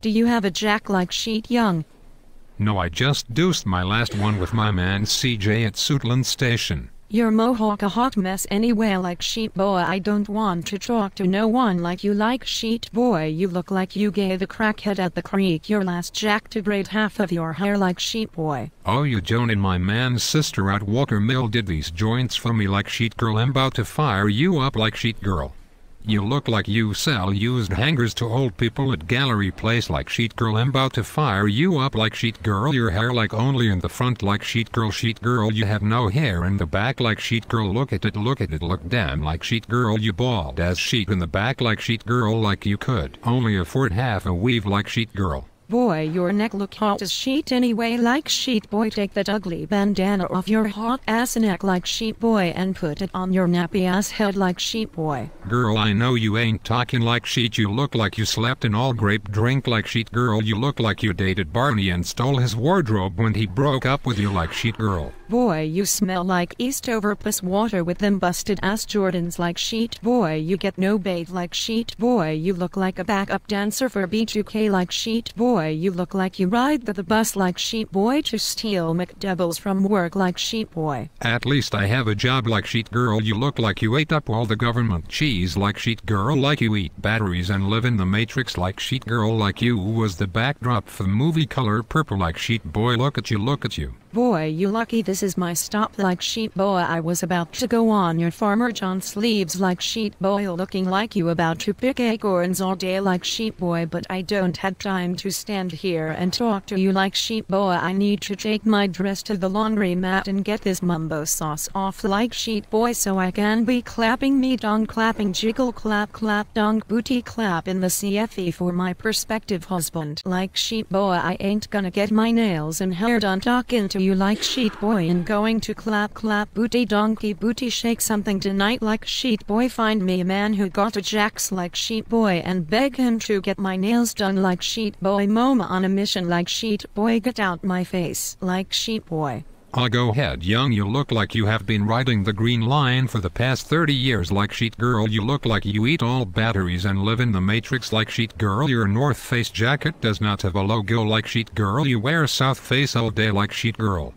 Do you have a jack like sheet young? No, I just deuced my last one with my man CJ at Suitland Station. Your mohawk a hot mess anyway like sheet boy. I don't want to talk to no one like you like sheet boy. You look like you gave a crackhead at the creek your last jack to braid half of your hair like sheet boy. Oh, you Joan and my man's sister at Walker Mill did these joints for me like sheet girl. I'm about to fire you up like sheet girl. You look like you sell used hangers to old people at Gallery Place like sheet girl. I'm about to fire you up like sheet girl. Your hair like only in the front like sheet girl. Sheet girl, you have no hair in the back like sheet girl. Look at it, look at it, look damn like sheet girl. You bald as sheet in the back like sheet girl. Like you could only afford half a weave like sheet girl. Boy, your neck look hot as sheet anyway like sheet boy. Take that ugly bandana off your hot ass neck like sheet boy and put it on your nappy ass head like sheet boy. Girl, I know you ain't talking like sheet. You look like you slept in all grape drink like sheet girl. You look like you dated Barney and stole his wardrobe when he broke up with you like sheet girl. Boy, you smell like Eastover piss water with them busted ass Jordans like sheet boy. You get no bathe like sheet boy. You look like a backup dancer for B2K like sheet boy. You look like you ride the bus like sheet boy to steal McDoubles from work like sheet boy. At least I have a job like sheet girl. You look like you ate up all the government cheese like sheet girl. Like you eat batteries and live in the Matrix like sheet girl. Like you was the backdrop for the movie Color Purple like sheet boy. Look at you, look at you. Boy, you lucky this is my stop like sheet boy. I was about to go on your Farmer John sleeves like sheet boy, looking like you about to pick acorns all day like sheet boy, but I don't have time to stand here and talk to you like sheet boy. I need to take my dress to the laundry mat and get this mumbo sauce off like sheet boy so I can be clapping me dong clapping jiggle clap clap dong booty clap in the CFE for my prospective husband like sheet boy. I ain't gonna get my nails and hair done talking to you like sheet boy and going to clap clap booty donkey booty shake something tonight like sheet boy. Find me a man who got a jacks like sheet boy and beg him to get my nails done like sheet boy. MoMA on a mission like sheet boy. Get out my face like sheet boy. I'll go ahead, young. You look like you have been riding the green line for the past 30 years like sheet girl. You look like you eat all batteries and live in the Matrix like sheet girl. Your North Face jacket does not have a logo like sheet girl. You wear South Face all day like sheet girl.